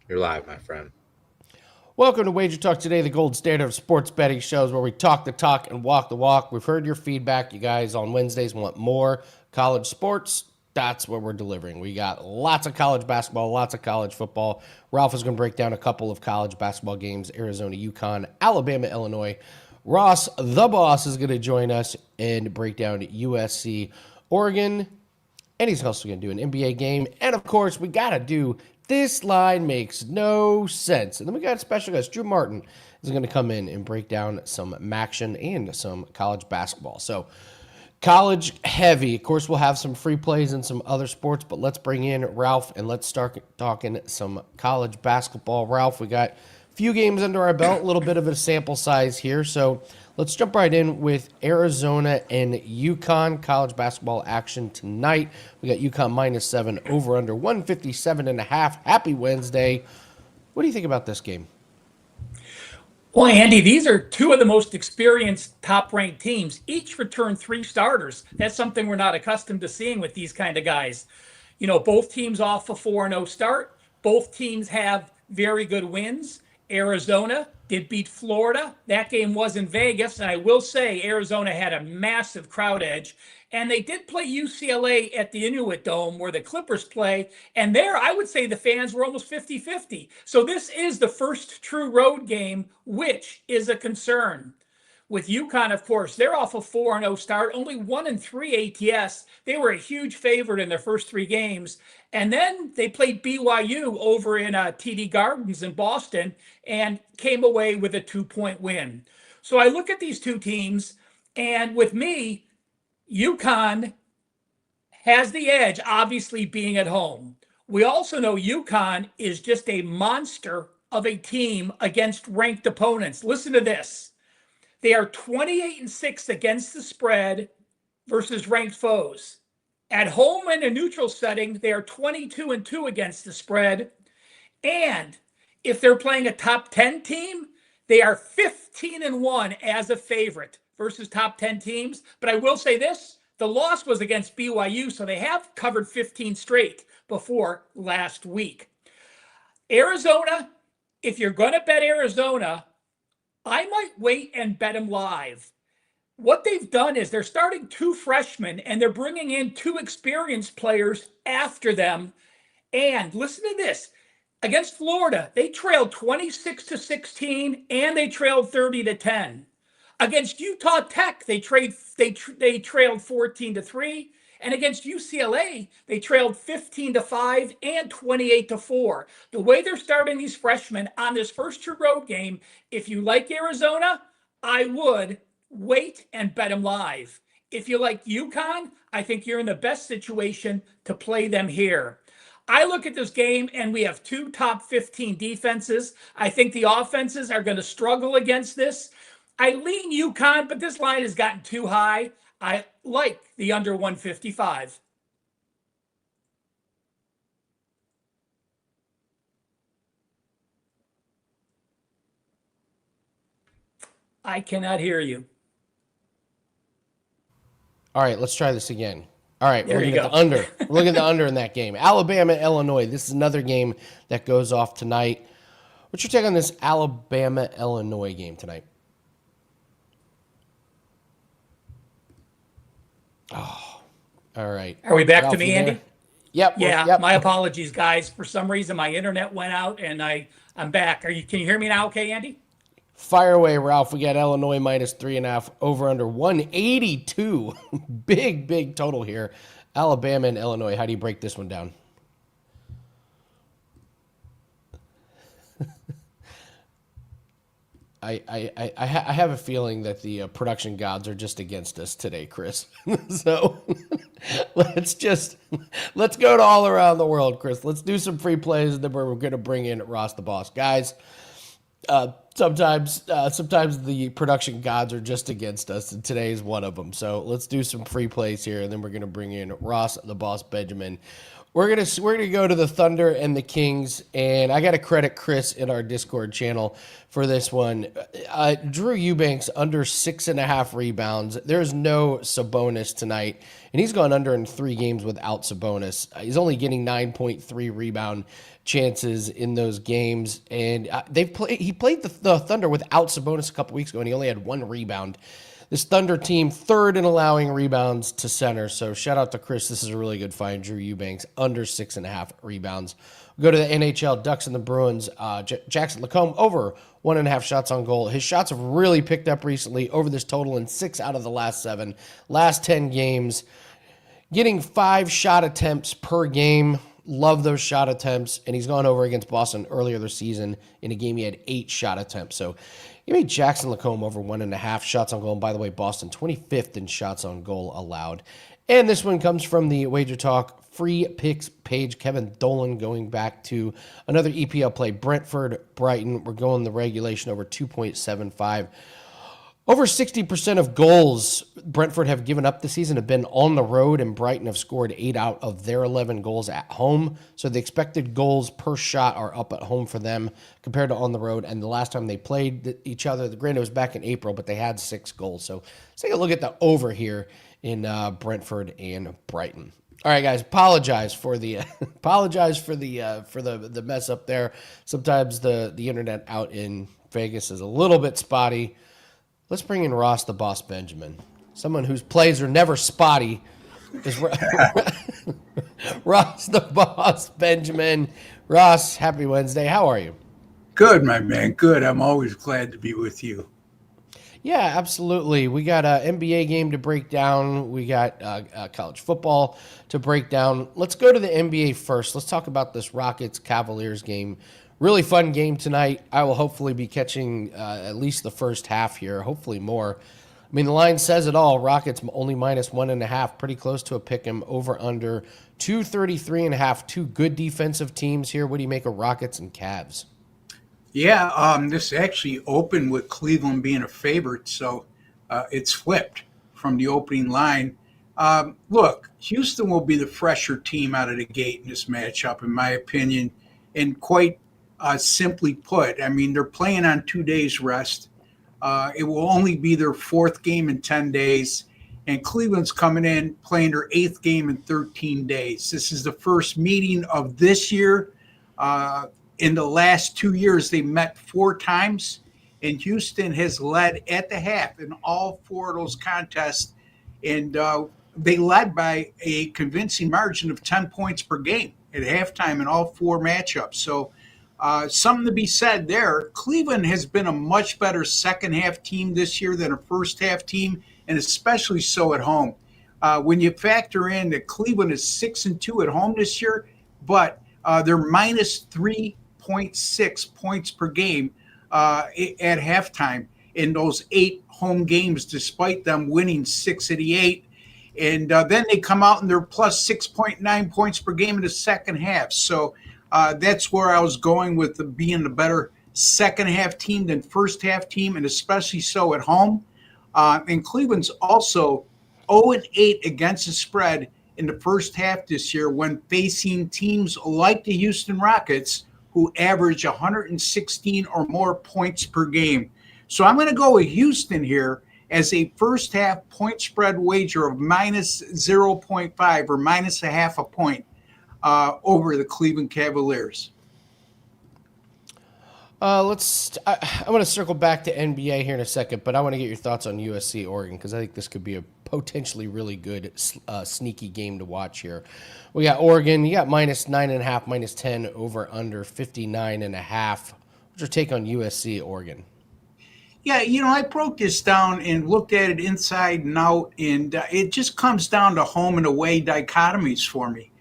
You're live, my friend. Welcome to WagerTalk Today, the gold standard of sports betting shows where we talk the talk and walk the walk. We've heard your feedback. You guys on Wednesdays want more college sports. That's what we're delivering. We got lots of college basketball, lots of college football. Ralph is going to break down a couple of college basketball games: Arizona, UConn, Alabama, Illinois. Ross, the boss, is going to join us and break down USC, Oregon. And he's also going to do an NBA game. And of course, we got to do This Line Makes No Sense. And then we got a special guest. Drew Martin is going to come in and break down some MACtion and some college basketball. So, college heavy. Of course, we'll have some free plays and some other sports, but let's bring in Ralph and let's start talking some college basketball. Ralph, we got a few games under our belt, a little bit of a sample size here. So, let's jump right in with Arizona and UConn college basketball action tonight. We got UConn -7 over under 157.5. Happy Wednesday. What do you think about this game? Well, Andy, these are two of the most experienced top-ranked teams. Each returned three starters. That's something we're not accustomed to seeing with these kind of guys. You know, both teams off a 4-0 start. Both teams have very good wins. Arizona did beat Florida. That game was in Vegas, and I will say Arizona had a massive crowd edge. And they did play UCLA at the Inuit Dome where the Clippers play. And there, I would say the fans were almost 50-50. So this is the first true road game, which is a concern. With UConn, of course, they're off a 4-0 start, only 1-3 ATS. They were a huge favorite in their first three games. And then they played BYU over in TD Gardens in Boston and came away with a 2-point win. So I look at these two teams, and with me, UConn has the edge, obviously being at home. We also know UConn is just a monster of a team against ranked opponents. Listen to this. They are 28-6 against the spread versus ranked foes. At home in a neutral setting, they are 22-2 against the spread. And if they're playing a top 10 team, they are 15-1 as a favorite versus top 10 teams. But I will say this, the loss was against BYU, so they have covered 15 straight before last week. Arizona, if you're going to bet Arizona, I might wait and bet them live. What they've done is they're starting two freshmen and they're bringing in two experienced players after them. And listen to this. Against Florida, they trailed 26-16 and they trailed 30-10. Against Utah Tech, they trailed 14-3. And against UCLA, they trailed 15-5 and 28-4. The way they're starting these freshmen on this first true road game, if you like Arizona, I would wait and bet them live. If you like UConn, I think you're in the best situation to play them here. I look at this game and we have two top 15 defenses. I think the offenses are going to struggle against this. I lean UConn, but this line has gotten too high. I like the under 155. I cannot hear you. All right, let's try this again. All right, There we're you looking at go. the under. We're looking at the under in that game. Alabama, Illinois. This is another game that goes off tonight. What's your take on this Alabama, Illinois game tonight? Oh, all right. Are we back Ralph, to me, you there? Andy? Yep. Yeah, Yep. my apologies, guys. For some reason, my internet went out and I'm back. Can you hear me now okay, Andy? Fire away, Ralph. We got Illinois -3.5 over under 182. Big total here. Alabama and Illinois. How do you break this one down? I have a feeling that the production gods are just against us today, Chris. So let's go to all around the world, Chris. Let's do some free plays, and then we're going to bring in Ross the boss, guys. Sometimes the production gods are just against us, and today is one of them. So let's do some free plays here, and then we're going to bring in Ross the boss Benjamin. we're gonna go to the Thunder and the Kings, and I got to credit Chris in our Discord channel for this one. Drew Eubanks under 6.5 rebounds. There's no Sabonis tonight, and he's gone under in 3 games without Sabonis. He's only getting 9.3 rebound chances in those games, and he played the Thunder without Sabonis a couple weeks ago, and he only had 1 rebound. This Thunder team, 3rd in allowing rebounds to center. So shout out to Chris. This is a really good find. Drew Eubanks, under 6.5 rebounds. We'll go to the NHL, Ducks and the Bruins. Jackson Lacombe, over 1.5 shots on goal. His shots have really picked up recently, over this total in 6 out of the last 7. Last 10 games, getting 5 shot attempts per game. Love those shot attempts. And he's gone over against Boston earlier this season. In a game, he had 8 shot attempts. So you made Jackson Lacombe over 1.5 shots on goal. And by the way, Boston 25th in shots on goal allowed. And this one comes from the WagerTalk free picks page. Kevin Dolan going back to another EPL play. Brentford, Brighton. We're going the regulation over 2.75. Over 60% of goals Brentford have given up this season have been on the road, and Brighton have scored 8 out of their 11 goals at home. So the expected goals per shot are up at home for them compared to on the road. And the last time they played each other, granted it was back in April, but they had 6 goals. So let's take a look at the over here in Brentford and Brighton. All right, guys. Apologize for the mess up there. Sometimes the internet out in Vegas is a little bit spotty. Let's bring in Ross the Boss Benjamin, someone whose plays are never spotty. Is Ross the Boss Benjamin. Ross, happy Wednesday. How are you? Good, my man. Good. I'm always glad to be with you. Yeah, absolutely. We got an NBA game to break down. We got college football to break down. Let's go to the NBA first. Let's talk about this Rockets-Cavaliers game. Really fun game tonight. I will hopefully be catching at least the first half here, hopefully more. I mean, the line says it all. Rockets only minus 1.5, pretty close to a pick 'em, over under 233.5. 2 good defensive teams here. What do you make of Rockets and Cavs? Yeah, this actually opened with Cleveland being a favorite, so it's flipped from the opening line. Look, Houston will be the fresher team out of the gate in this matchup, in my opinion, and quite simply put, I mean, they're playing on 2 days rest. It will only be their 4th game in 10 days. And Cleveland's coming in playing their 8th game in 13 days. This is the first meeting of this year. In the last 2 years, they met 4 times. And Houston has led at the half in all 4 of those contests. And they led by a convincing margin of 10 points per game at halftime in all 4 matchups. So something to be said there. Cleveland has been a much better second half team this year than a first half team, and especially so at home. When you factor in that Cleveland is 6-2 at home this year, but they're minus 3.6 points per game at halftime in those 8 home games, despite them winning 6 of the 8. And then they come out and they're plus 6.9 points per game in the second half. So that's where I was going with being the better second half team than first half team, and especially so at home. And Cleveland's also 0-8 against the spread in the first half this year when facing teams like the Houston Rockets, who average 116 or more points per game. So I'm going to go with Houston here as a first half point spread wager of minus 0.5 or minus 0.5 point. Over the Cleveland Cavaliers. I want to circle back to NBA here in a second, but I want to get your thoughts on USC Oregon because I think this could be a potentially really good sneaky game to watch here. We got Oregon. You got minus 9.5, minus 10, over under 59.5. What's your take on USC Oregon? Yeah, I broke this down and looked at it inside and out, and it just comes down to home and away dichotomies for me.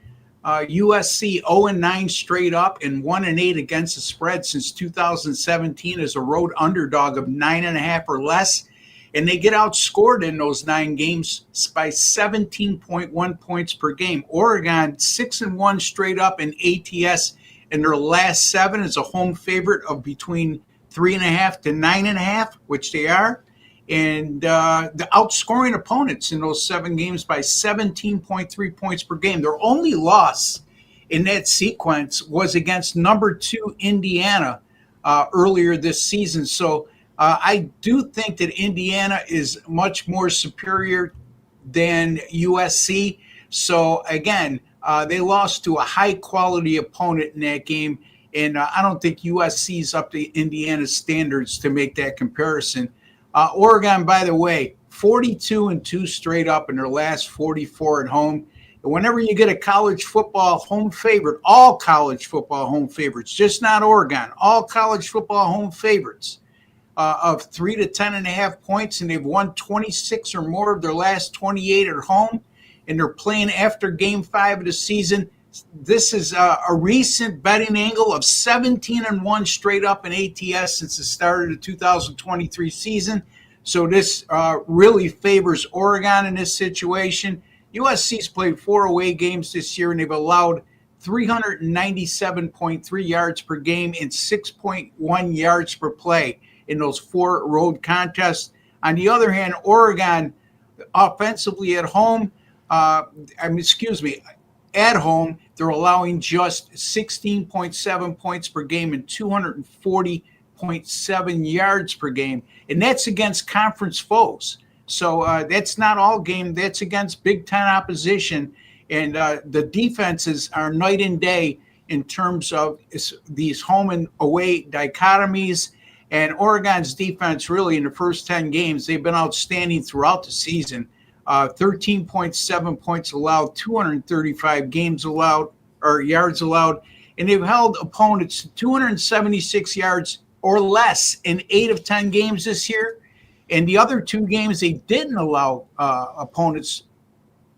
USC 0-9 straight up and 1-8 against the spread since 2017 as a road underdog of 9.5 or less. And they get outscored in those 9 games by 17.1 points per game. Oregon 6-1 straight up in ATS in their last 7 as a home favorite of between 3.5 to 9.5, which they are. And the outscoring opponents in those 7 games by 17.3 points per game. Their only loss in that sequence was against number 2 Indiana earlier this season. So I do think that Indiana is much more superior than USC. So again, they lost to a high quality opponent in that game. And I don't think USC is up to Indiana's standards to make that comparison. Oregon, by the way, 42-2 straight up in their last 44 at home. And whenever you get a college football home favorite, all college football home favorites, just not Oregon, all college football home favorites of 3 to 10.5 points, and they've won 26 or more of their last 28 at home, and they're playing after Game 5 of the season. This is a recent betting angle of 17-1 straight up in ATS since the start of the 2023 season. So this really favors Oregon in this situation. USC's played 4 away games this year, and they've allowed 397.3 yards per game and 6.1 yards per play in those 4 road contests. On the other hand, Oregon offensively at home, at home, they're allowing just 16.7 points per game and 240.7 yards per game. And that's against conference foes. So that's not all game. That's against Big Ten opposition. And the defenses are night and day in terms of these home and away dichotomies. And Oregon's defense, really, in the first 10 games, they've been outstanding throughout the season. 13.7 points allowed, 235 yards allowed, and they've held opponents to 276 yards or less in 8 of 10 games this year. And the other 2 games, they didn't allow opponents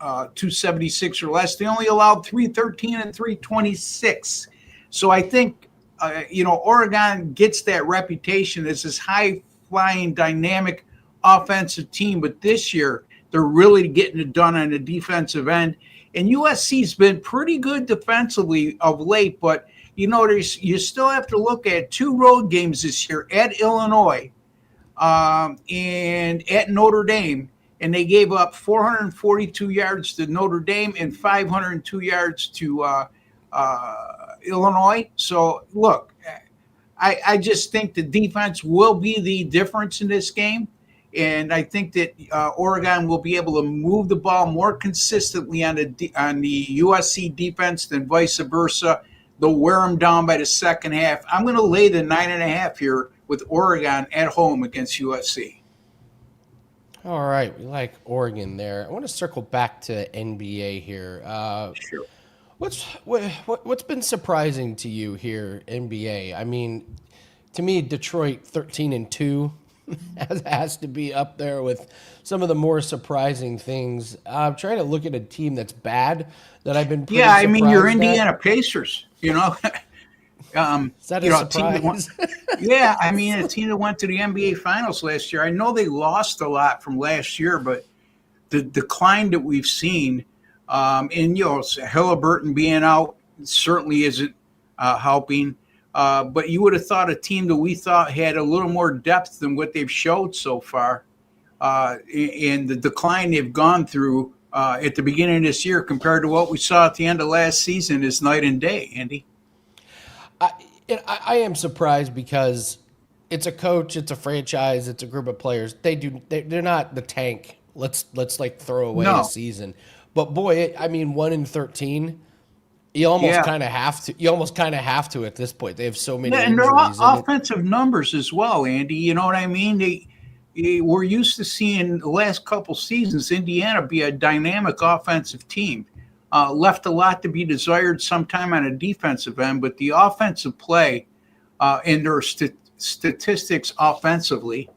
276 or less. They only allowed 313 and 326. So I think Oregon gets that reputation as this high-flying, dynamic offensive team, but this year they're really getting it done on the defensive end. And USC's been pretty good defensively of late, but you still have to look at 2 road games this year at Illinois and at Notre Dame, and they gave up 442 yards to Notre Dame and 502 yards to Illinois. So, look, I just think the defense will be the difference in this game. And I think that Oregon will be able to move the ball more consistently on the USC defense than vice versa. They'll wear them down by the second half. I'm going to lay the 9.5 here with Oregon at home against USC. All right. We like Oregon there. I want to circle back to NBA here. Sure. What's been surprising to you here, NBA? I mean, to me, Detroit 13-2 has to be up there with some of the more surprising things. I'm trying to look at a team that's bad that I've been pretty I mean, your surprised Indiana at. Pacers, Is that a surprise? I mean, a team that went to the NBA Finals last year. I know they lost a lot from last year, but the decline that we've seen, and Halliburton being out certainly isn't helping. But you would have thought a team that we thought had a little more depth than what they've showed so far, and the decline they've gone through at the beginning of this year compared to what we saw at the end of last season is night and day, Andy. I am surprised because it's a coach, it's a franchise, it's a group of players. They're not the tank. Let's throw away a season. But boy, 1-13. You almost kind of have to. You almost kind of have to at this point. They have so many and injuries. They're offensive numbers as well, Andy. You know what I mean? We're used to seeing the last couple seasons Indiana be a dynamic offensive team. Left a lot to be desired sometime on a defensive end, but the offensive play and their statistics offensively,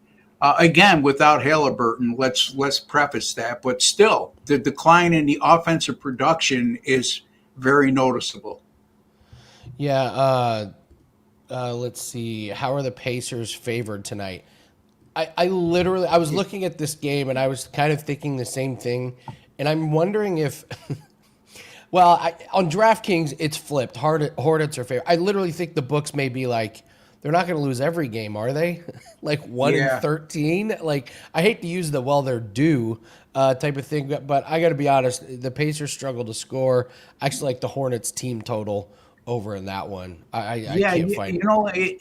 again, without Halliburton, let's preface that, but still, the decline in the offensive production is very noticeable. Yeah. Let's see. How are the Pacers favored tonight? I was looking at this game and I was kind of thinking the same thing. And I'm wondering if, on DraftKings, it's flipped. Hornets are favored. I literally think the books may be like they're not going to lose every game, are they? Like 1 in Yeah. 13. Like, I hate to use the they're due type of thing, but I got to be honest. The Pacers struggle to score. I actually like the Hornets team total over in that one. I Yeah, can't find.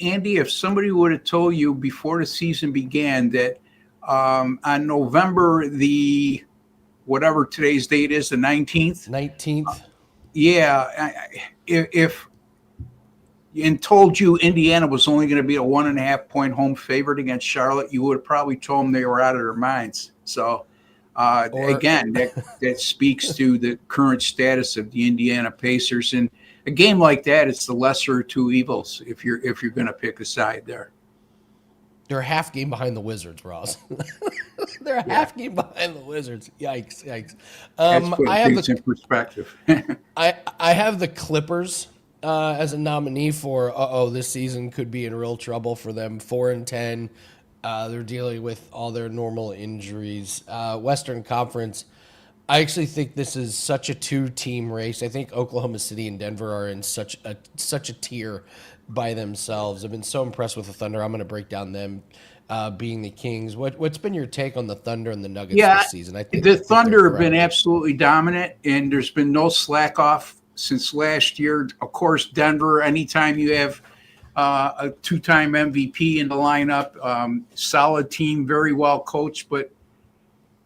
Andy, if somebody would have told you before the season began that on November the whatever today's date is, the 19th, 19th. yeah, if and told you Indiana was only going to be a 1.5 point home favorite against Charlotte, you would have probably told them they were out of their minds. So again, that speaks to the current status of the Indiana Pacers. And a game like that, it's the lesser of two evils if you're going to pick a side there. They're a half game behind the Wizards, Ross. They're a half game behind the Wizards. Yikes, yikes. That's put things in perspective. I have the Clippers as a nominee for this season could be in real trouble for them. 4-10. They're dealing with all their normal injuries. Western Conference, I actually think this is such a two-team race. I think Oklahoma City and Denver are in such a tier by themselves. I've been so impressed with the Thunder. I'm going to break down them being the Kings. What's been your take on the Thunder and the Nuggets this season? I think the Thunder have been absolutely dominant, and there's been no slack off since last year. Of course, Denver, anytime you have a two-time MVP in the lineup, solid team, very well coached, but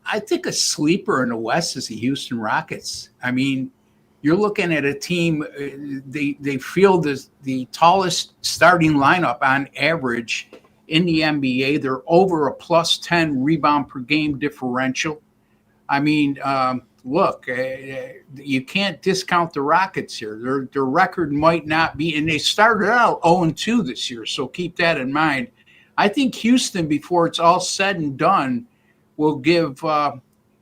I think a sleeper in the West is the Houston Rockets. I mean, you're looking at a team, they field the tallest starting lineup on average in the NBA. They're over a plus 10 rebound per game differential. I mean, look, you can't discount the Rockets here. Their record might not be, and they started out 0-2 this year, so keep that in mind. I think Houston, before it's all said and done, will give at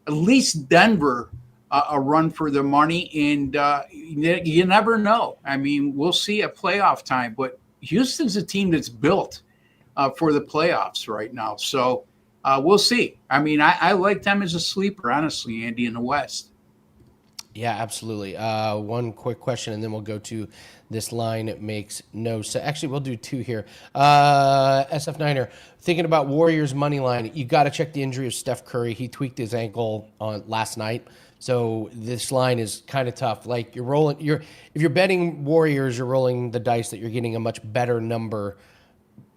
least Denver a run for their money, and you never know. I mean, we'll see at playoff time, but Houston's a team that's built for the playoffs right now. So we'll see. I mean, I like them as a sleeper, honestly, Andy, in the West. Yeah, absolutely. One quick question, and then we'll go to this line. It makes no sense. Actually, we'll do two here. SF Niner, thinking about Warriors money line. You got to check the injury of Steph Curry. He tweaked his ankle on last night, so this line is kind of tough. Like if you're betting Warriors, you're rolling the dice that you're getting a much better number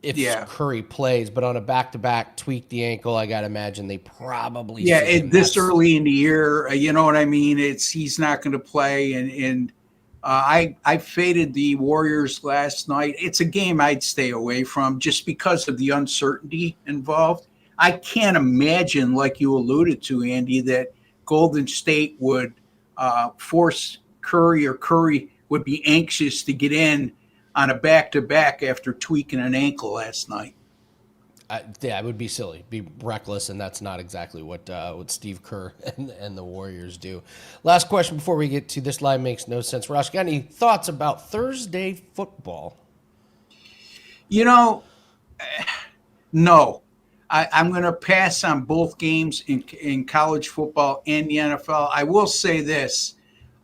if Curry plays, but on a back-to-back tweak the ankle, I got to imagine they probably this early in the year, you know what I mean? He's not going to play, and I faded the Warriors last night. It's a game I'd stay away from just because of the uncertainty involved. I can't imagine, like you alluded to, Andy, that Golden State would force Curry or Curry would be anxious to get in on a back-to-back after tweaking an ankle last night. Yeah, it would be silly, be reckless, and that's not exactly what Steve Kerr and the Warriors do. Last question before we get to this line makes no sense. Ross, got any thoughts about Thursday football? No. I'm going to pass on both games in college football and the NFL. I will say this.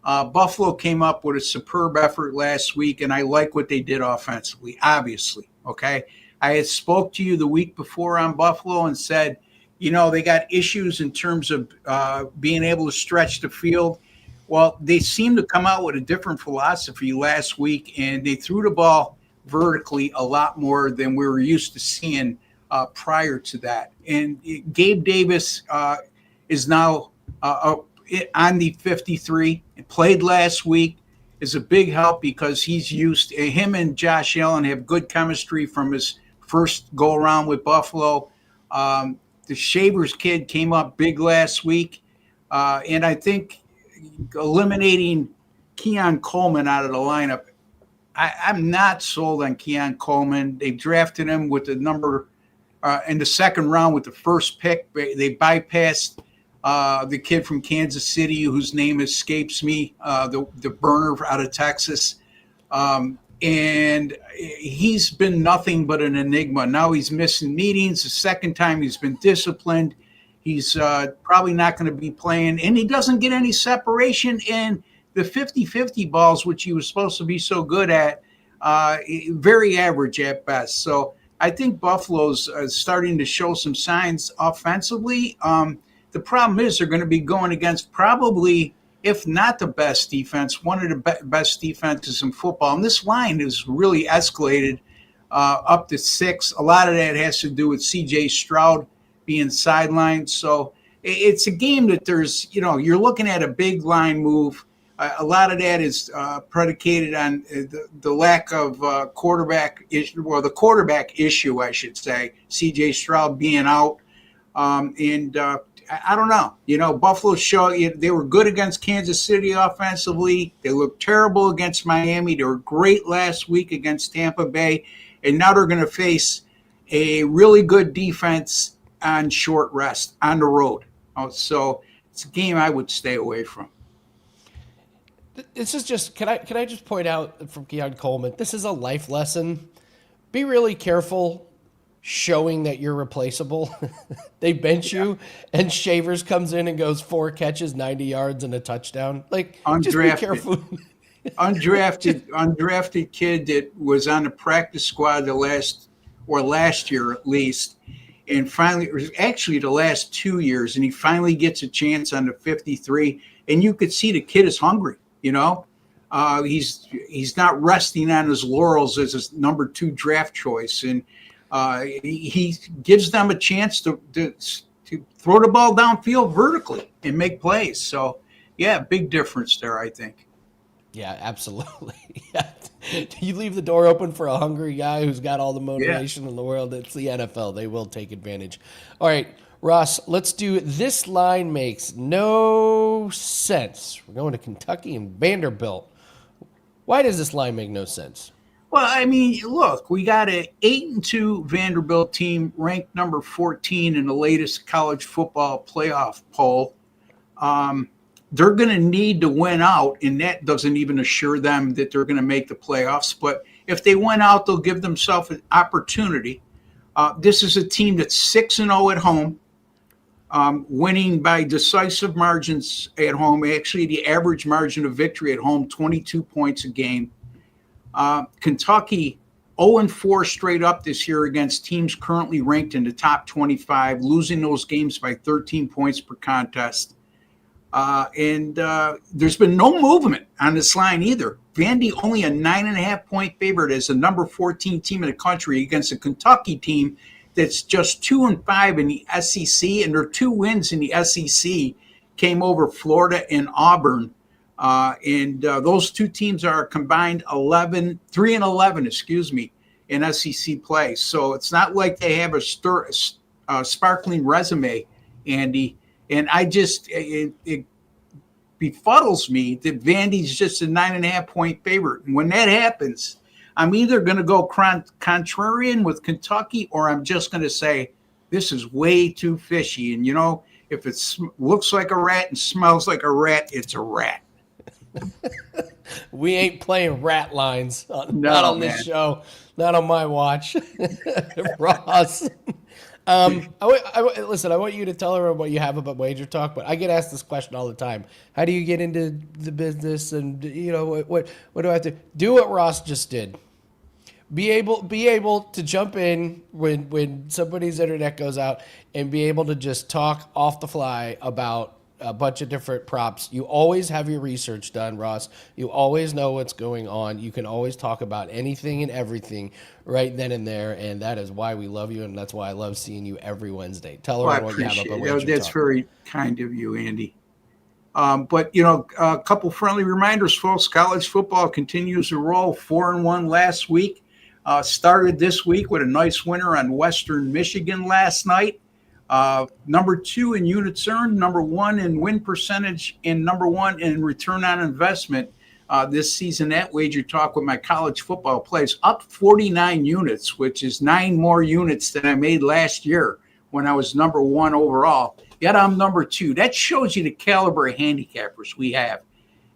Buffalo came up with a superb effort last week, and I like what they did offensively, obviously, okay? I had spoke to you the week before on Buffalo and said, they got issues in terms of being able to stretch the field. Well, they seemed to come out with a different philosophy last week, and they threw the ball vertically a lot more than we were used to seeing prior to that. And Gabe Davis is now on the 53, and played last week, is a big help because him and Josh Allen have good chemistry from his first go around with Buffalo. The Shavers kid came up big last week, and I think eliminating Keon Coleman out of the lineup, I'm not sold on Keon Coleman. They drafted him with the number in the second round with the first pick. They bypassed the kid from Kansas City, whose name escapes me, the burner out of Texas. And he's been nothing but an enigma. Now he's missing meetings. The second time he's been disciplined. He's probably not going to be playing. And he doesn't get any separation in the 50-50 balls, which he was supposed to be so good at. very average at best. So I think Buffalo's starting to show some signs offensively. The problem is they're going to be going against probably, if not the best defense, one of the best defenses in football. And this line is really escalated up to 6. A lot of that has to do with C.J. Stroud being sidelined. So it's a game that there's, you're looking at a big line move. A lot of that is predicated on the lack of quarterback issue, or the quarterback issue, I should say, C.J. Stroud being out. I don't know. Buffalo they were good against Kansas City offensively. They looked terrible against Miami. They were great last week against Tampa Bay. And now they're going to face a really good defense on short rest on the road. So it's a game I would stay away from. This is just, can I just point out from Keon Coleman, this is a life lesson. Be really careful showing that you're replaceable. They bench you, and Shavers comes in and goes 4 catches, 90 yards, and a touchdown. Just be careful. Undrafted kid that was on the practice squad last year at least, and finally, it was actually the last 2 years, and he finally gets a chance on the 53, and you could see the kid is hungry. He's not resting on his laurels as his number 2 draft choice, and he gives them a chance to throw the ball downfield vertically and make plays. So, yeah, big difference there, I think. Yeah, absolutely. Yeah. You leave the door open for a hungry guy who's got all the motivation in the world. It's the NFL. They will take advantage. All right, Ross, let's do this line makes no sense. We're going to Kentucky and Vanderbilt. Why does this line make no sense? Well, I mean, look, we got an 8-2 Vanderbilt team ranked number 14 in the latest college football playoff poll. They're going to need to win out, and that doesn't even assure them that they're going to make the playoffs. But if they win out, they'll give themselves an opportunity. This is a team that's 6-0 at home, winning by decisive margins at home. Actually, the average margin of victory at home, 22 points a game. Kentucky 0-4 straight up this year against teams currently ranked in the top 25, losing those games by 13 points per contest. And there's been no movement on this line either. Vandy only a 9.5-point favorite as the number 14 team in the country against a Kentucky team that's just 2-5 in the SEC, and their 2 wins in the SEC came over Florida and Auburn. And those 2 teams are combined 3-11, in SEC play. So it's not like they have a sparkling resume, Andy. And it befuddles me that Vandy's just a 9.5-point favorite. And when that happens, I'm either going to go contrarian with Kentucky, or I'm just going to say this is way too fishy. And, if it looks like a rat and smells like a rat, it's a rat. We ain't playing rat lines. Not on this show. Not on my watch. Ross. Listen, I want you to tell everyone what you have about WagerTalk, but I get asked this question all the time. How do you get into the business? And, what do I have to do? What Ross just did. Be able to jump in when somebody's internet goes out and be able to just talk off the fly about a bunch of different props. You always have your research done, Ross. You always know what's going on. You can always talk about anything and everything right then and there, and that is why we love you, and that's why I love seeing you every Wednesday. Tell everyone what you have about WagerTalk. That's very kind of you, Andy. But a couple friendly reminders, folks. College football continues to roll. 4-1 last week. Started this week with a nice winner on Western Michigan last night. Number 2 in units earned, number 1 in win percentage, and number 1 in return on investment this season at WagerTalk with my college football plays, up 49 units, which is 9 more units than I made last year when I was number 1 overall. Yet I'm number 2. That shows you the caliber of handicappers we have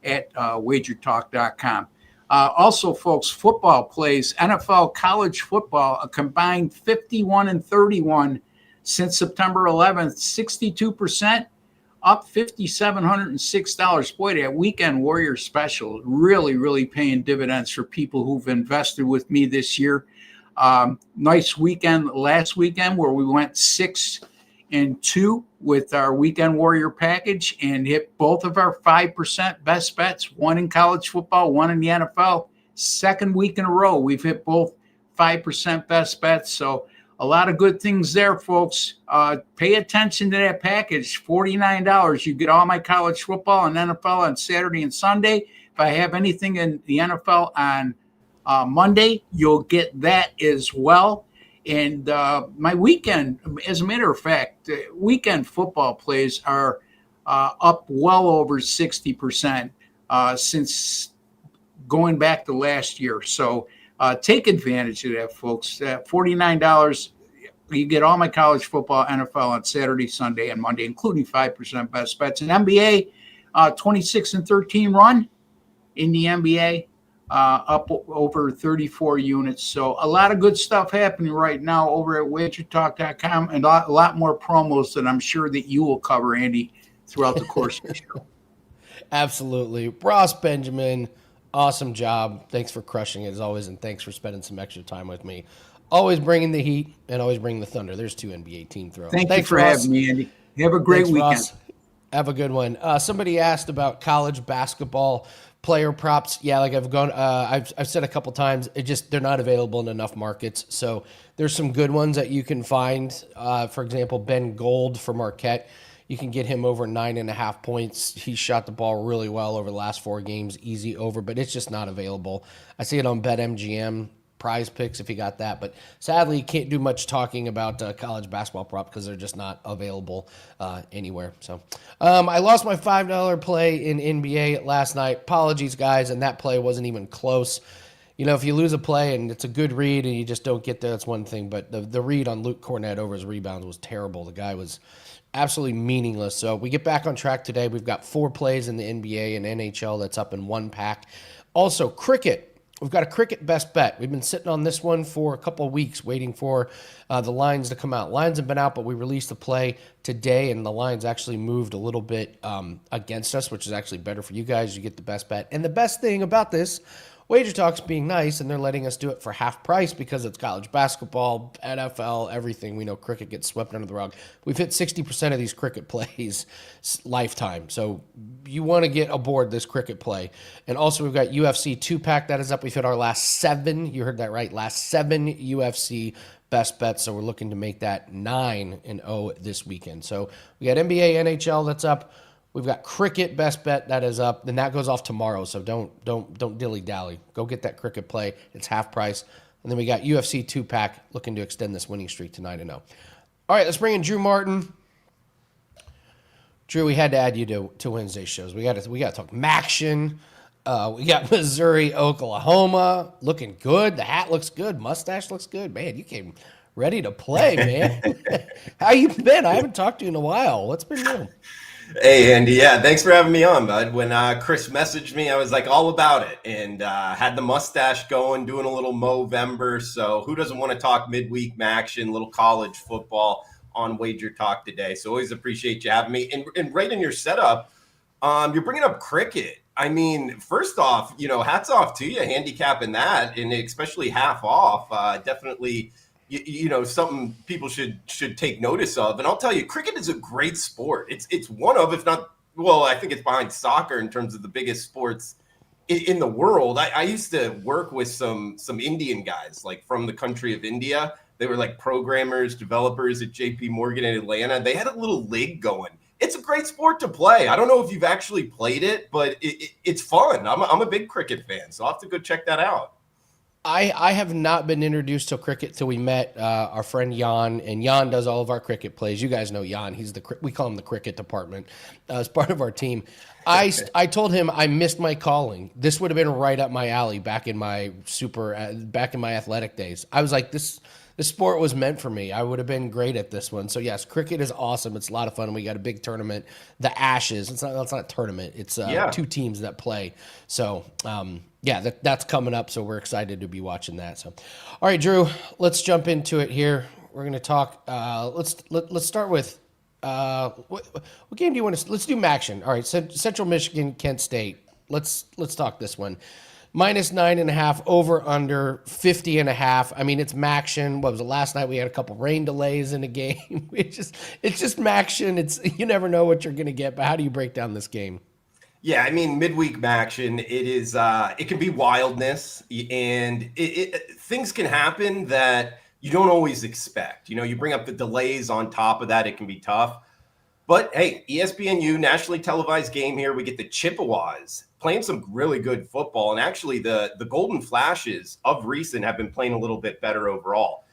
at WagerTalk.com. Also, folks, football plays, NFL college football, a combined 51-31 since September 11th, 62% up $5,706. Boy, that Weekend Warrior special really, really paying dividends for people who've invested with me this year. Nice weekend last weekend where we went 6-2 with our Weekend Warrior package and hit both of our 5% best bets, one in college football, one in the NFL. Second week in a row, we've hit both 5% best bets. So a lot of good things there, folks. Pay attention to that package, $49. You get all my college football and NFL on Saturday and Sunday. If I have anything in the NFL on Monday, you'll get that as well. And my weekend, as a matter of fact, weekend football plays are up well over 60% since going back to last year. So take advantage of that, folks. $49, you get all my college football, NFL on Saturday, Sunday, and Monday, including 5% best bets. An NBA 26-13 run in the NBA, up over 34 units. So a lot of good stuff happening right now over at WagerTalk.com, and a lot more promos that I'm sure that you will cover, Andy, throughout the course of the show. Absolutely. Ross Benjamin, awesome job. Thanks for crushing it as always, and thanks for spending some extra time with me. Always bringing the heat and always bringing the thunder. There's two NBA team throws. Thanks you for Ross. having me, Andy. Have a great weekend. Ross. Have a good one. Somebody asked about college basketball player props. Yeah, like I've said a couple times, they're not available in enough markets. So there's some good ones that you can find. For example, Ben Gold for Marquette. You can get him over 9.5 points. He shot the ball really well over the last 4 games, easy over, but it's just not available. I see it on BetMGM, Prize Picks if you got that, but sadly you can't do much talking about college basketball prop because they're just not available anywhere. So I lost my $5 play in NBA last night. Apologies, guys, and that play wasn't even close. You know, if you lose a play and it's a good read and you just don't get there, that's one thing. But the read on Luke Cornett over his rebounds was terrible. The guy was absolutely meaningless. So we get back on track today. We've got 4 plays in the NBA and NHL that's up in 1 pack. Also, cricket. We've got a cricket best bet. We've been sitting on this one for a couple of weeks waiting for the lines to come out. Lines have been out, but we released the play today, and the lines actually moved a little bit against us, which is actually better for you guys. You get the best bet. And the best thing about this, WagerTalk's being nice, and they're letting us do it for half price because it's college basketball, NFL, everything. We know cricket gets swept under the rug. We've hit 60% of these cricket plays lifetime. So you want to get aboard this cricket play. And also we've got UFC 2-pack that is up. We've hit our last 7. You heard that right. Last 7 UFC best bets. So we're looking to make that 9-0 this weekend. So we got NBA, NHL that's up. We've got cricket best bet that is up, and that goes off tomorrow. So don't dilly dally. Go get that cricket play. It's half price. And then we got UFC 2-pack looking to extend this winning streak to 9-0. All right, let's bring in Drew Martin. Drew, we had to add you to Wednesday's shows. We got to talk MACtion. We got Missouri, Oklahoma, looking good. The hat looks good. Mustache looks good. Man, you came ready to play, man. How you been? I haven't talked to you in a while. What's been new? Hey, Andy. Yeah, thanks for having me on, bud. When Chris messaged me, I was like all about it, and had the mustache going, doing a little Movember. So who doesn't want to talk midweek MACtion, little college football on WagerTalk today? So always appreciate you having me. And right in your setup, you're bringing up cricket. I mean, first off, hats off to you handicapping that, and especially half off. Definitely. Something people should take notice of. And I'll tell you, cricket is a great sport. It's one of, if not, well, I think it's behind soccer in terms of the biggest sports in the world. I used to work with some Indian guys, like from the country of India. They were like programmers, developers at JP Morgan in Atlanta. They had a little league going. It's a great sport to play. I don't know if you've actually played it, but it's fun. I'm a big cricket fan, so I'll have to go check that out. I have not been introduced to cricket till we met our friend Jan, and Jan does all of our cricket plays. You guys know Jan. We call him the cricket department as part of our team. I told him I missed my calling. This would have been right up my alley back in my athletic days. I was like, this sport was meant for me. I would have been great at this one. So yes, cricket is awesome. It's a lot of fun. We got a big tournament, the Ashes. It's not a tournament. It's 2 teams that play. So that's coming up. So we're excited to be watching that. So, all right, Drew, let's jump into it here. We're going to talk. Let's start with What game do you want to? Let's do MACtion. All right, Central Michigan, Kent State. Let's talk this one. -9.5, over under 50.5. I mean, it's MACtion. What was it last night? We had a couple rain delays in the game. It's just MACtion. You never know what you're going to get. But how do you break down this game? Yeah, I mean, midweek MACtion, it can be wildness, and things can happen that you don't always expect. You bring up the delays on top of that, it can be tough. But hey, ESPNU, nationally televised game here. We get the Chippewas playing some really good football. And actually, the Golden Flashes of recent have been playing a little bit better overall.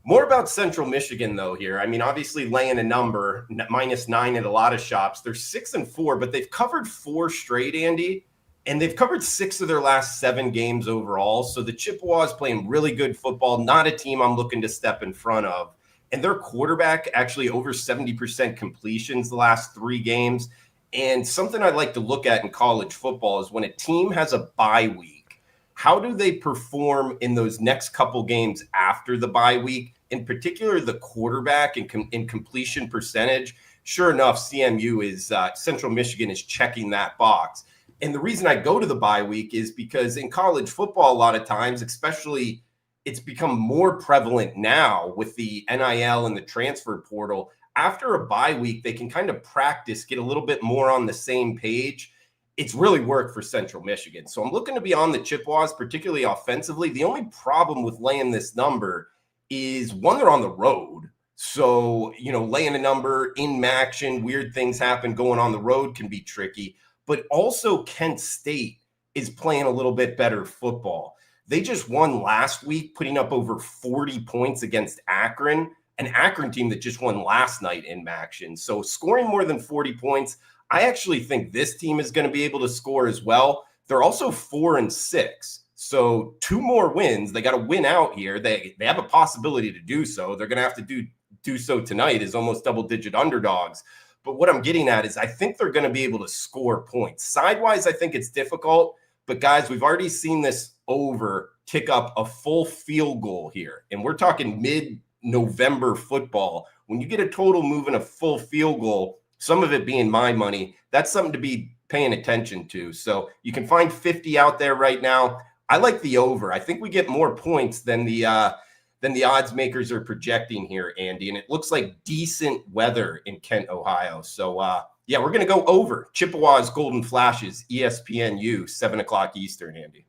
More about Central Michigan, though, here. I mean, obviously laying a number, -9 at a lot of shops. They're 6-4, but they've covered 4 straight, Andy. And they've covered 6 of their last 7 games overall. So the Chippewas playing really good football, not a team I'm looking to step in front of. And their quarterback actually over 70% completions the last 3 games. And something I like to look at in college football is when a team has a bye week, how do they perform in those next couple games after the bye week? In particular, the quarterback and completion percentage. Sure enough, Central Michigan is checking that box. And the reason I go to the bye week is because in college football, a lot of times, especially it's become more prevalent now with the NIL and the transfer portal. After a bye week, they can kind of practice, get a little bit more on the same page. It's really worked for Central Michigan. So I'm looking to be on the Chippewas, particularly offensively. The only problem with laying this number is, one, they're on the road. So, laying a number in MACtion, weird things happen going on the road can be tricky. But also Kent State is playing a little bit better football. They just won last week, putting up over 40 points against Akron, an Akron team that just won last night in MACtion. So scoring more than 40 points, I actually think this team is going to be able to score as well. They're also 4-6. So 2 more wins. They got to win out here. They have a possibility to do so. They're going to have to do so tonight as almost double-digit underdogs. But what I'm getting at is I think they're going to be able to score points. Sidewise, I think it's difficult. But guys, we've already seen this over kick up a full field goal here. And we're talking mid-November football. When you get a total moving a full field goal, some of it being my money, that's something to be paying attention to. So you can find 50 out there right now. I like the over. I think we get more points than the odds makers are projecting here, Andy. And it looks like decent weather in Kent, Ohio. So, yeah, we're going to go over. Chippewas, Golden Flashes, ESPNU, 7 o'clock Eastern, Andy.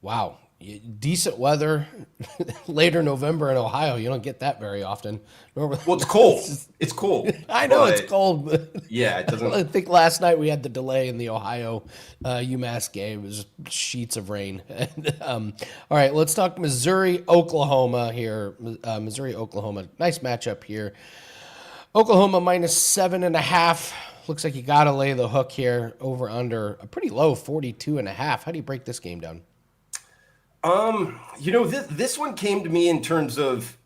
Wow. Decent weather later November in Ohio. You don't get that very often. Well, it's cold. It's cold. I know it's cold. But yeah, it doesn't. I think last night we had the delay in the Ohio UMass game. It was sheets of rain. All right, let's talk Missouri, Oklahoma here. Missouri, Oklahoma. Nice matchup here. Oklahoma -7.5. Looks like you got to lay the hook here, over under a pretty low 42.5. How do you break this game down? This one came to me in terms of,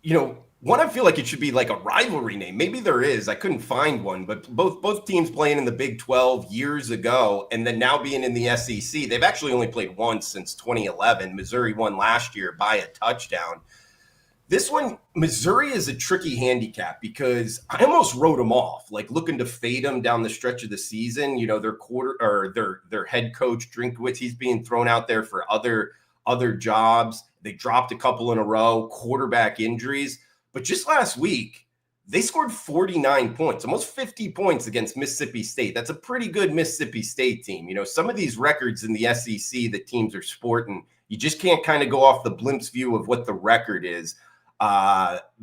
one, I feel like it should be like a rivalry name. Maybe there is. I couldn't find one, but both teams playing in the Big 12 years ago and then now being in the SEC, they've actually only played once since 2011. Missouri won last year by a touchdown. This one, Missouri is a tricky handicap because I almost wrote them off, like looking to fade them down the stretch of the season. Their head coach Drinkwitz, he's being thrown out there for other jobs. They dropped a couple in a row, quarterback injuries. But just last week, they scored 49 points, almost 50 points against Mississippi State. That's a pretty good Mississippi State team. Some of these records in the SEC that teams are sporting, you just can't kind of go off the blimp's view of what the record is.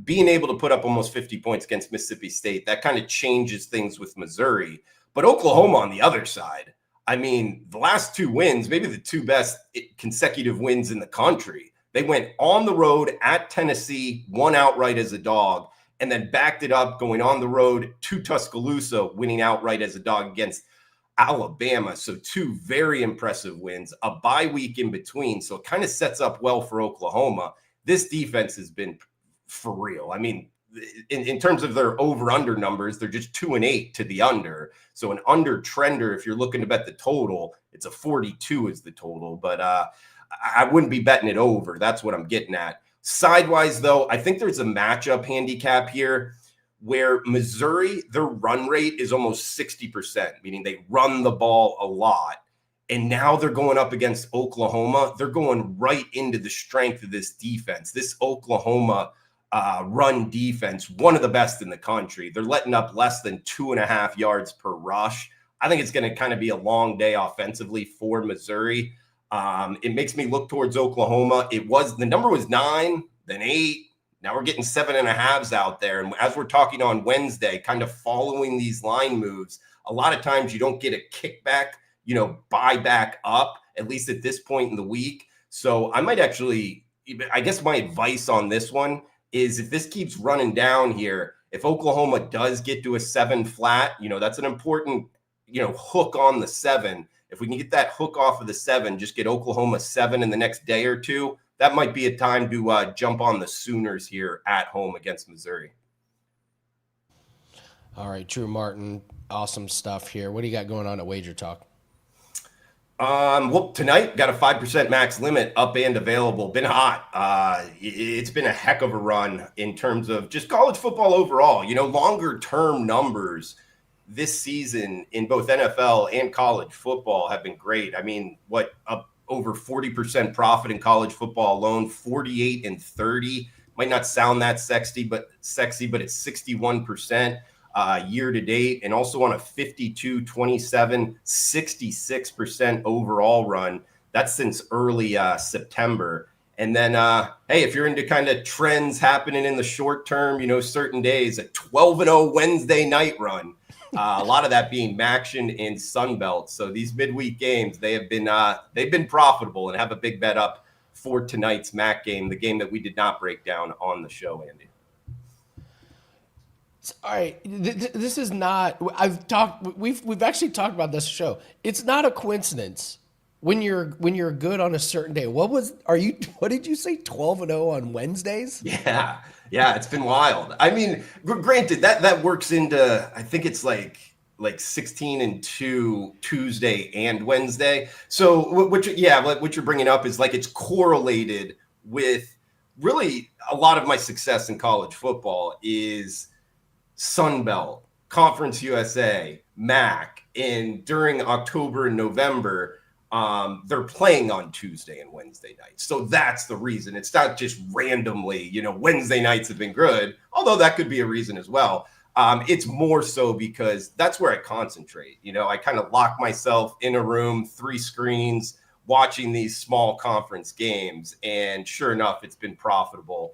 Being able to put up almost 50 points against Mississippi State, that kind of changes things with Missouri. But Oklahoma on the other side, I mean, the last 2 wins, maybe the 2 best consecutive wins in the country. They went on the road at Tennessee, won outright as a dog, and then backed it up going on the road to Tuscaloosa, winning outright as a dog against Alabama. So 2 very impressive wins, a bye week in between. So it kind of sets up well for Oklahoma. This defense has been for real. I mean, in terms of their over-under numbers, they're just 2-8 to the under. So an under trender, if you're looking to bet the total, it's a 42 is the total. But I wouldn't be betting it over. That's what I'm getting at. Sidewise, though, I think there's a matchup handicap here. where Missouri, their run rate is almost 60%, meaning they run the ball a lot. And now they're going up against Oklahoma. They're going right into the strength of this defense. This Oklahoma run defense, one of the best in the country. They're letting up less than 2.5 yards per rush. I think it's going to kind of be a long day offensively for Missouri. It makes me look towards Oklahoma. The number was 9, then 8. Now we're getting 7.5s out there. And as we're talking on Wednesday, kind of following these line moves, a lot of times you don't get a kickback, buy back up, at least at this point in the week. So I might actually, I guess my advice on this one is if this keeps running down here, if Oklahoma does get to a 7 flat, that's an important, hook on the 7. If we can get that hook off of the 7, just get Oklahoma 7 in the next day or two, that might be a time to jump on the Sooners here at home against Missouri. All right, Drew Martin, awesome stuff here. What do you got going on at WagerTalk? Well, tonight got a 5% max limit up and available. Been hot. It's been a heck of a run in terms of just college football overall. Longer term numbers this season in both NFL and college football have been great. I mean, up over 40% profit in college football alone, 48 and 30. Might not sound that sexy, but it's 61% year to date, and also on a 52, 27, 66% overall run. That's since early September. And then, hey, if you're into kind of trends happening in the short term, certain days, a 12-0 Wednesday night run. A lot of that being MACtion and Sunbelt. So these midweek games, they've been profitable and have a big bet up for tonight's MAC game, the game that we did not break down on the show, Andy. All right, this is not. We've actually talked about this show. It's not a coincidence when you're good on a certain day. What did you say? 12-0 on Wednesdays? Yeah, it's been wild. I mean, granted that works into, I think it's like 16-2 Tuesday and Wednesday. So what you're bringing up is like it's correlated with really a lot of my success in college football is Sunbelt, Conference USA, MAC, and during October and November, they're playing on Tuesday and Wednesday nights. So that's the reason. It's not just randomly, Wednesday nights have been good, although that could be a reason as well. It's more so because that's where I concentrate. I kind of lock myself in a room, 3 screens, watching these small conference games. And sure enough, it's been profitable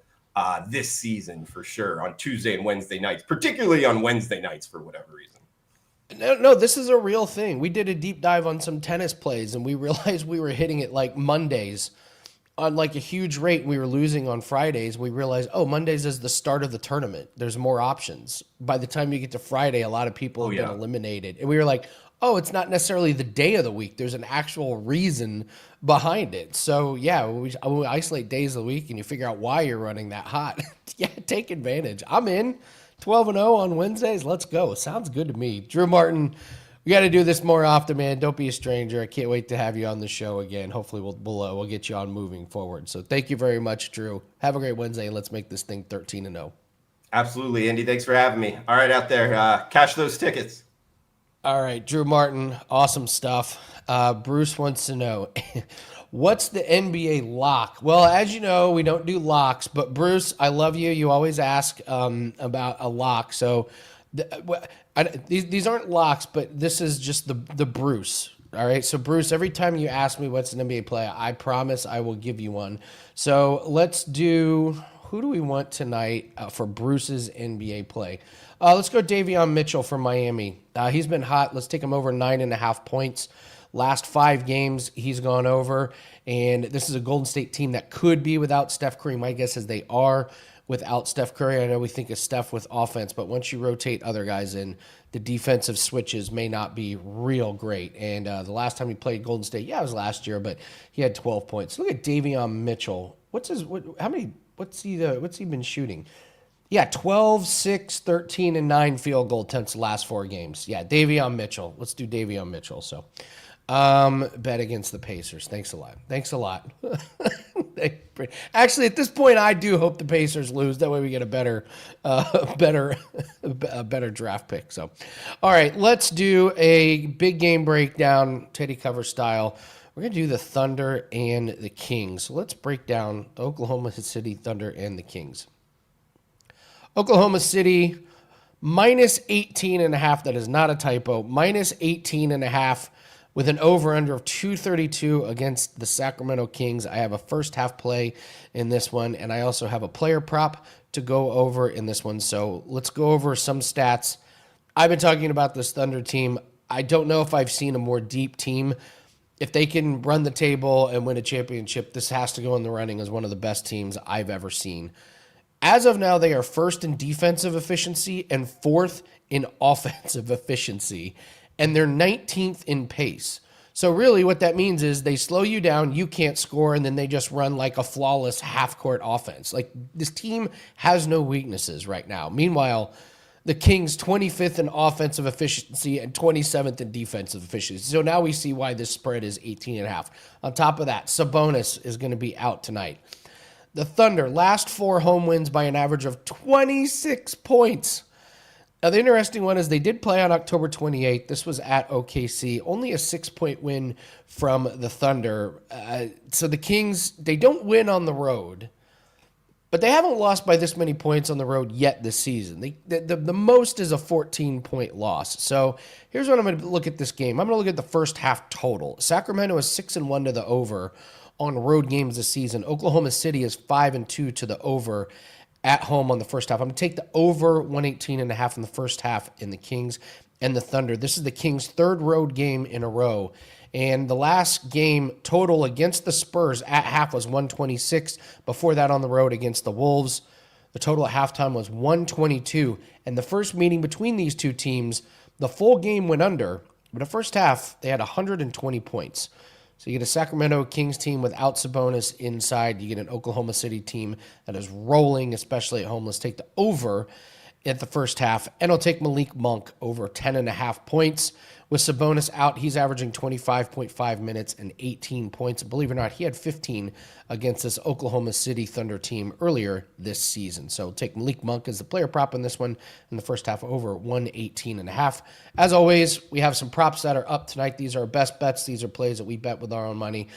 this season for sure on Tuesday and Wednesday nights, particularly on Wednesday nights for whatever reason. No, this is a real thing. We did a deep dive on some tennis plays, and we realized we were hitting it like Mondays on like a huge rate. We were losing on Fridays. We realized, Mondays is the start of the tournament. There's more options. By the time you get to Friday, a lot of people have been eliminated. And we were like, it's not necessarily the day of the week. There's an actual reason behind it. So, yeah, we isolate days of the week and you figure out why you're running that hot. Yeah, take advantage. I'm in. 12-0 on Wednesdays. Let's go. Sounds good to me. Drew Martin, we got to do this more often, man. Don't be a stranger. I can't wait to have you on the show again. Hopefully we'll get you on moving forward. So thank you very much, Drew. Have a great Wednesday, and let's make this thing 13-0. Absolutely, Andy. Thanks for having me. All right, out there, cash those tickets. All right, Drew Martin, awesome stuff. Bruce wants to know, what's the NBA lock? Well, as you know, we don't do locks, but Bruce, I love you. You always ask about a lock. So these aren't locks, but this is just the Bruce. All right. So Bruce, every time you ask me what's an NBA play, I promise I will give you one. So let's do, who do we want tonight for Bruce's NBA play? Let's go Davion Mitchell from Miami. He's been hot. Let's take him over 9.5 points. Last 5 games, he's gone over. And this is a Golden State team that could be without Steph Curry. My guess is they are without Steph Curry. I know we think of Steph with offense, but once you rotate other guys in, the defensive switches may not be real great. And the last time he played Golden State, it was last year, but he had 12 points. Look at Davion Mitchell. What's he been shooting? 12, 6, 13, and 9 field goal attempts the last 4 games. Davion Mitchell. Let's do Davion Mitchell. So bet against the Pacers. Thanks a lot. Actually, at this point, I do hope the Pacers lose. That way, we get a better draft pick. So, all right, let's do a big game breakdown, Teddy cover style. We're gonna do the Thunder and the Kings. So let's break down the Oklahoma City Thunder and the Kings. Oklahoma City minus 18.5. That is not a typo. Minus 18.5. With an over-under of 232 against the Sacramento Kings. I have a first half play in this one, and I also have a player prop to go over in this one. So let's go over some stats. I've been talking about this Thunder team. I don't know if I've seen a more deep team. If they can run the table and win a championship, this has to go in the running as one of the best teams I've ever seen. As of now, they are first in defensive efficiency and fourth in offensive efficiency. And they're 19th in pace. So really what that means is they slow you down, you can't score, and then they just run like a flawless half-court offense. Like, this team has no weaknesses right now. Meanwhile, the Kings 25th in offensive efficiency and 27th in defensive efficiency. So now we see why this spread is 18.5. On top of that, Sabonis is going to be out tonight. The Thunder, last 4 home wins by an average of 26 points. Now, the interesting one is they did play on October 28th. This was at OKC. Only a 6-point win from the Thunder. So the Kings, they don't win on the road, but they haven't lost by this many points on the road yet this season. The most is a 14-point loss. So here's what I'm going to look at this game. I'm going to look at the first half total. Sacramento is 6-1 to the over on road games this season. Oklahoma City is 5-2 to the over at home on the first half. I'm going to take the over 118.5 in the first half in the Kings and the Thunder. This is the Kings' third road game in a row. And the last game total against the Spurs at half was 126. Before that on the road against the Wolves, the total at halftime was 122. And the first meeting between these two teams, the full game went under. But the first half, they had 120 points. So you get a Sacramento Kings team without Sabonis inside. You get an Oklahoma City team that is rolling, especially at home. Let's take the over at the first half. And I'll take Malik Monk over 10.5 points. With Sabonis out, he's averaging 25.5 minutes and 18 points. Believe it or not, he had 15 against this Oklahoma City Thunder team earlier this season. So take Malik Monk as the player prop in this one in the first half over 118.5. As always, we have some props that are up tonight. These are our best bets. These are plays that we bet with our own money.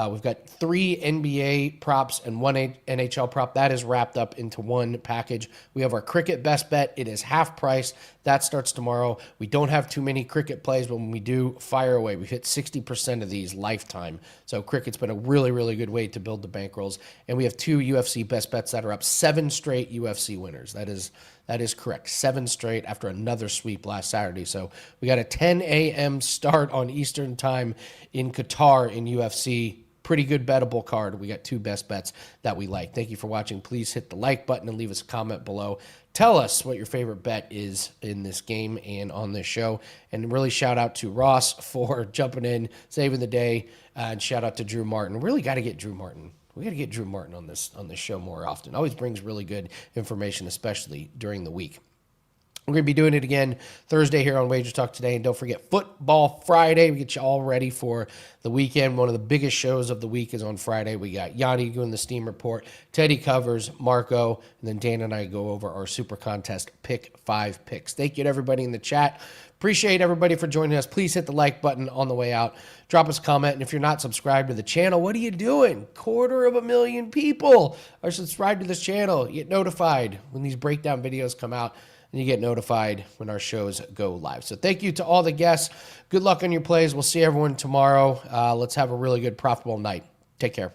We've got 3 NBA props and 1 NHL prop. That is wrapped up into one package. We have our cricket best bet. It is half price. That starts tomorrow. We don't have too many cricket plays, but when we do, fire away. We've hit 60% of these lifetime. So cricket's been a really, really good way to build the bankrolls. And we have 2 UFC best bets that are up, 7 straight UFC winners. That is correct. 7 straight after another sweep last Saturday. So we got a 10 a.m. start on Eastern time in Qatar in UFC. Pretty good bettable card. We got 2 best bets that we like. Thank you for watching. Please hit the like button and leave us a comment below. Tell us what your favorite bet is in this game and on this show. And really shout out to Ross for jumping in, saving the day. And shout out to Drew Martin. Really got to get Drew Martin. We got to get Drew Martin on this show more often. Always brings really good information, especially during the week. We're going to be doing it again Thursday here on WagerTalk Today. And don't forget, Football Friday. We get you all ready for the weekend. One of the biggest shows of the week is on Friday. We got Yanni doing the Steam Report, Teddy covers, Marco, and then Dan and I go over our Super Contest Pick 5 picks. Thank you to everybody in the chat. Appreciate everybody for joining us. Please hit the like button on the way out. Drop us a comment. And if you're not subscribed to the channel, what are you doing? 250,000 people are subscribed to this channel. You get notified when these breakdown videos come out. And you get notified when our shows go live. So thank you to all the guests. Good luck on your plays. We'll see everyone tomorrow. Let's have a really good, profitable night. Take care.